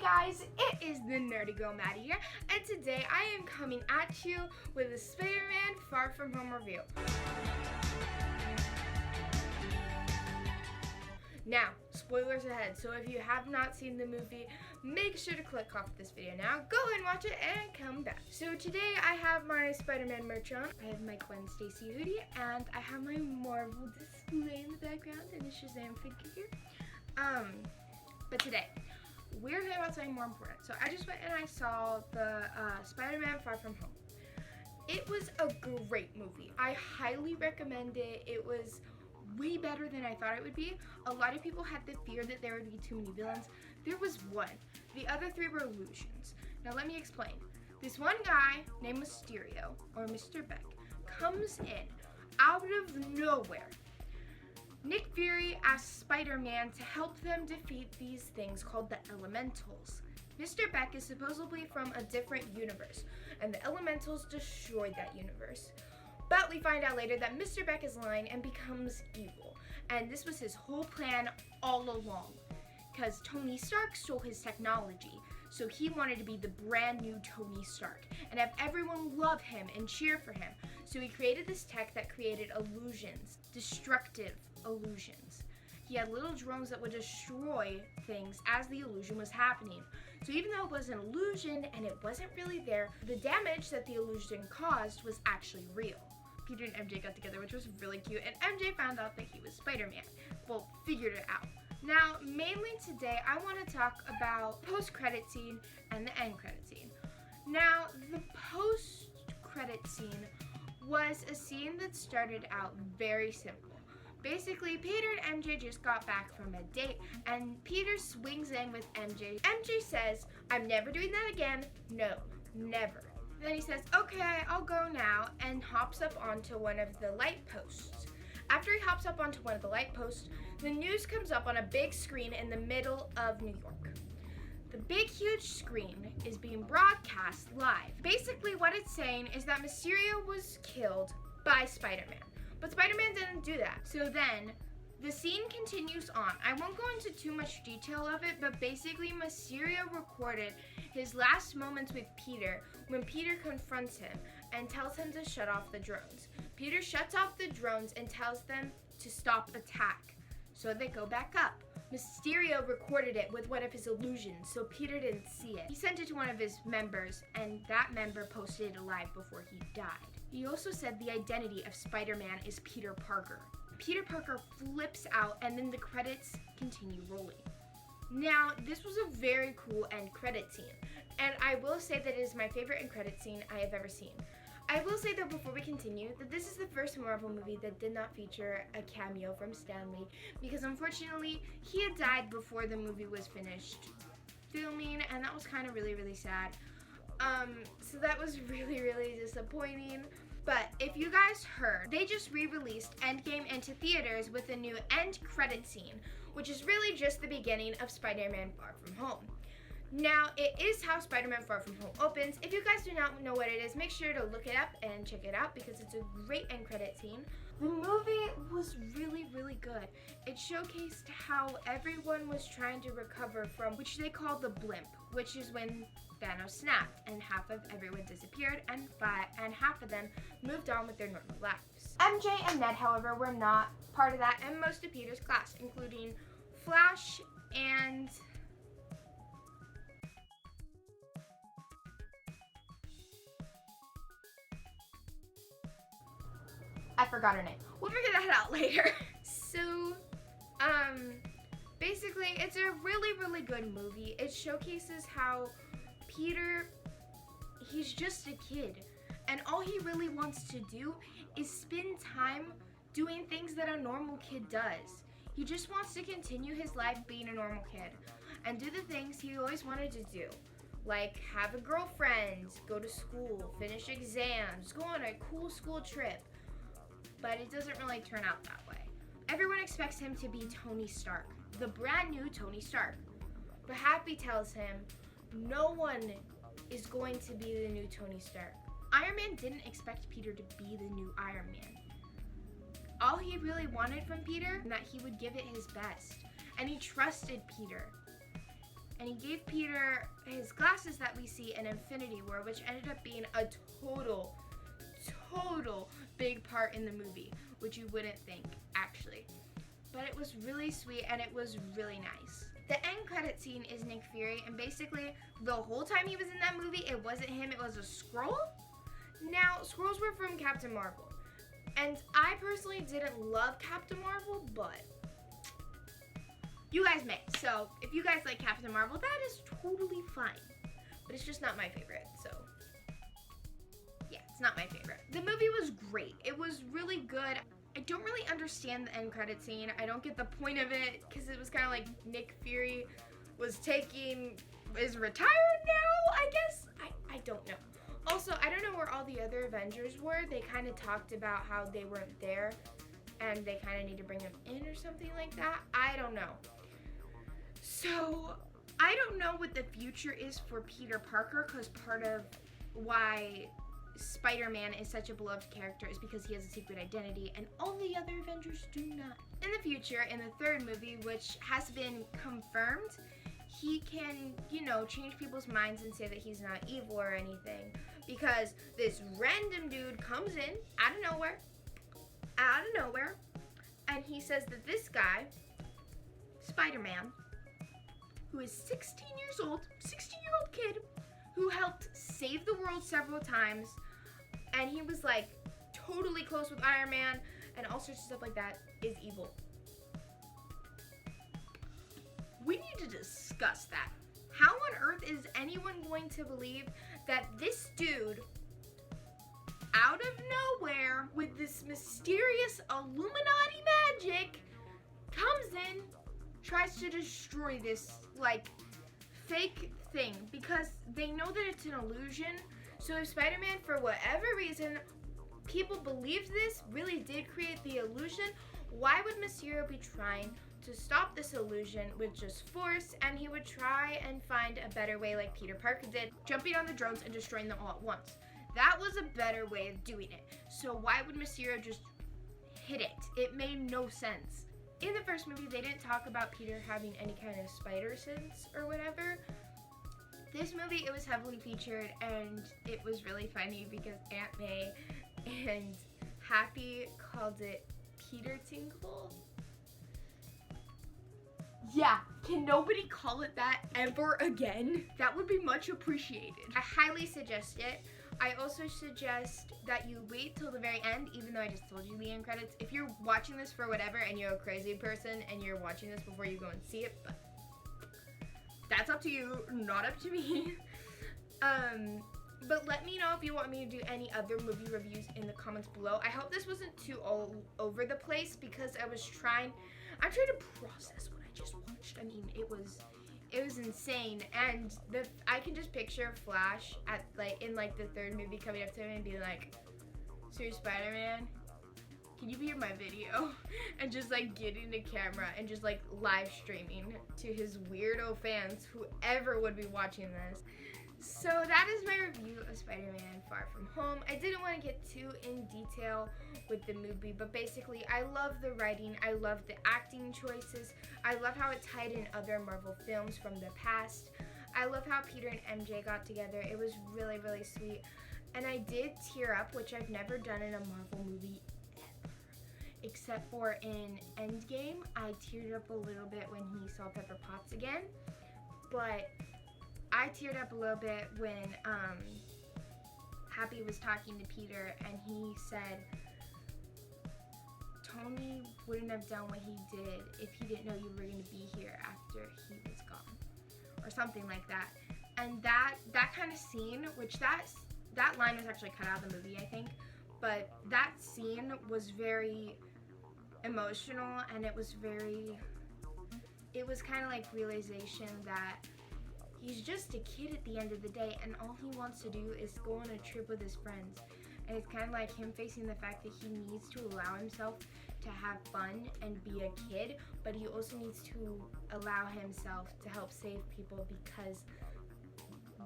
guys, it is the nerdy girl Maddie here, and today I am coming at you with a Spider-Man Far From Home review. Now, spoilers ahead, so if you have not seen the movie, make sure to click off this video now, go and watch it, and come back. So today I have my Spider-Man merch on. I have my Gwen Stacy hoodie, and I have my Marvel display in the background, and the Shazam figure here. But today, we're talking about something more important. So I just went and I saw the Spider-Man Far From Home. It was a great movie. I highly recommend it. It was way better than I thought it would be. A lot of people had the fear that there would be too many villains. There was one. The other three were illusions. Now let me explain. This one guy named Mysterio, or Mr. Beck, comes in out of nowhere. Nick Fury asks Spider-Man to help them defeat these things called the Elementals. Mr. Beck is supposedly from a different universe, and the Elementals destroyed that universe. But we find out later that Mr. Beck is lying and becomes evil, and this was his whole plan all along, because Tony Stark stole his technology, so he wanted to be the brand new Tony Stark and have everyone love him and cheer for him. So he created this tech that created illusions, destructive illusions. He had little drones that would destroy things as the illusion was happening. So even though it was an illusion and it wasn't really there, the damage that the illusion caused was actually real. Peter and MJ got together, which was really cute, and MJ found out that he was Spider-Man. Well, figured it out. Now, mainly today, I want to talk about post-credit scene and the end credit scene. Now, the post-credit scene was a scene that started out very simple. Basically, Peter and MJ just got back from a date, and Peter swings in with MJ. MJ says, "I'm never doing that again. No, never." Then he says, "Okay, I'll go now," and hops up onto one of the light posts. After he hops up onto one of the light posts, the news comes up on a big screen in the middle of New York. The big, huge screen is being broadcast live. Basically, what it's saying is that Mysterio was killed by Spider-Man. But Spider-Man didn't do that. So then, the scene continues on. I won't go into too much detail of it, but basically Mysterio recorded his last moments with Peter when Peter confronts him and tells him to shut off the drones. Peter shuts off the drones and tells them to stop attack. So they go back up. Mysterio recorded it with one of his illusions, so Peter didn't see it. He sent it to one of his members, and that member posted it alive before he died. He also said the identity of Spider-Man is Peter Parker. Peter Parker flips out, and then the credits continue rolling. Now, this was a very cool end credit scene, and I will say that it is my favorite end credit scene I have ever seen. I will say though, before we continue, that this is the first Marvel movie that did not feature a cameo from Stan Lee, because unfortunately, he had died before the movie was finished filming, and that was kind of really sad. So that was really disappointing. But if you guys heard, they just re-released Endgame into theaters with a new end credit scene, which is really just the beginning of Spider-Man Far From Home. Now, it is how Spider-Man Far From Home opens. If you guys do not know what it is, make sure to look it up and check it out because it's a great end credit scene. The movie was really good. It showcased how everyone was trying to recover from, which they call the blimp, which is when Thanos snapped and half of everyone disappeared and half of them moved on with their normal lives. MJ and Ned, however, were not part of that, and most of Peter's class, including Flash and I forgot her name. We'll figure that out later. So, basically, it's a really good movie. It showcases how Peter, he's just a kid, and all he really wants to do is spend time doing things that a normal kid does. He just wants to continue his life being a normal kid and do the things he always wanted to do, like have a girlfriend, go to school, finish exams, go on a cool school trip. But it doesn't really turn out that way. Everyone expects him to be Tony Stark, the brand new Tony Stark. But Happy tells him no one is going to be the new Tony Stark. Iron Man didn't expect Peter to be the new Iron Man. All he really wanted from Peter was that he would give it his best, and he trusted Peter. And he gave Peter his glasses that we see in Infinity War, which ended up being a total big part in the movie, which you wouldn't think, actually. But it was really sweet and it was really nice. The end credit scene is Nick Fury, and basically the whole time he was in that movie, it wasn't him, it was a Skrull. Now, Skrulls were from Captain Marvel, and I personally didn't love Captain Marvel, but you guys may. So if you guys like Captain Marvel, that is totally fine. But it's just not my favorite, so yeah, it's not my favorite. The movie was great. It was really good. I don't really understand the end credit scene. I don't get the point of it, because it was kind of like Nick Fury is retired now, I guess? I don't know. Also, I don't know where all the other Avengers were. They kind of talked about how they weren't there, and they kind of need to bring them in or something like that. I don't know. So, I don't know what the future is for Peter Parker, because part of why Spider-Man is such a beloved character is because he has a secret identity, and all the other Avengers do not. In the future, in the third movie, which has been confirmed, he can, change people's minds and say that he's not evil or anything, because this random dude comes in out of nowhere, and he says that this guy, Spider-Man, who is 16-year-old kid, who helped save the world several times, and he was like totally close with Iron Man and all sorts of stuff like that, is evil. We need to discuss that. How on earth is anyone going to believe that this dude, out of nowhere, with this mysterious Illuminati magic, comes in, tries to destroy this, fake thing, because they know that it's an illusion. So if Spider-Man, for whatever reason, people believed this, really did create the illusion, why would Mysterio be trying to stop this illusion with just force? And he would try and find a better way, like Peter Parker did, jumping on the drones and destroying them all at once. That was a better way of doing it. So why would Mysterio just hit it? It made no sense. In the first movie, they didn't talk about Peter having any kind of spider sense or whatever. This movie, it was heavily featured, and it was really funny because Aunt May and Happy called it Peter Tinkle. Yeah, can nobody call it that ever again? That would be much appreciated. I highly suggest it. I also suggest that you wait till the very end, even though I just told you the end credits. If you're watching this for whatever and you're a crazy person and you're watching this before you go and see it, but that's up to you, not up to me. But let me know if you want me to do any other movie reviews in the comments below. I hope this wasn't too all over the place, because I'm trying to process what I just watched. I mean, it was insane, and I can just picture Flash in the third movie coming up to him and being like, "Sir Spider-Man, can you be in my video?" And just getting the camera and just live streaming to his weirdo fans, whoever would be watching this. So that is my review of Spider-Man Far From Home. I didn't want to get too in detail with the movie, but basically I love the writing, I love the acting choices, I love how it tied in other Marvel films from the past. I love how Peter and MJ got together. It was really, really sweet. And I did tear up, which I've never done in a Marvel movie ever. Except for in Endgame, I teared up a little bit when he saw Pepper Potts again. But I teared up a little bit when Happy was talking to Peter and he said, Tony wouldn't have done what he did if he didn't know you were going to be here after he was gone, or something like that. And that kind of scene, which that line was actually cut out of the movie, I think, but that scene was very emotional, and it was kind of like realization that he's just a kid at the end of the day, and all he wants to do is go on a trip with his friends. And it's kind of like him facing the fact that he needs to allow himself to have fun and be a kid, but he also needs to allow himself to help save people, because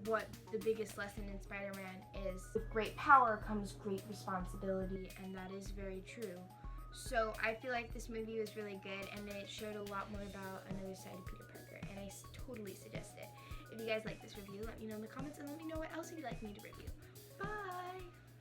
what the biggest lesson in Spider-Man is, with great power comes great responsibility, and that is very true. So I feel like this movie was really good, and it showed a lot more about another side of Peter Parker, and I totally suggest it. If you guys like this review, let me know in the comments and let me know what else you'd like me to review.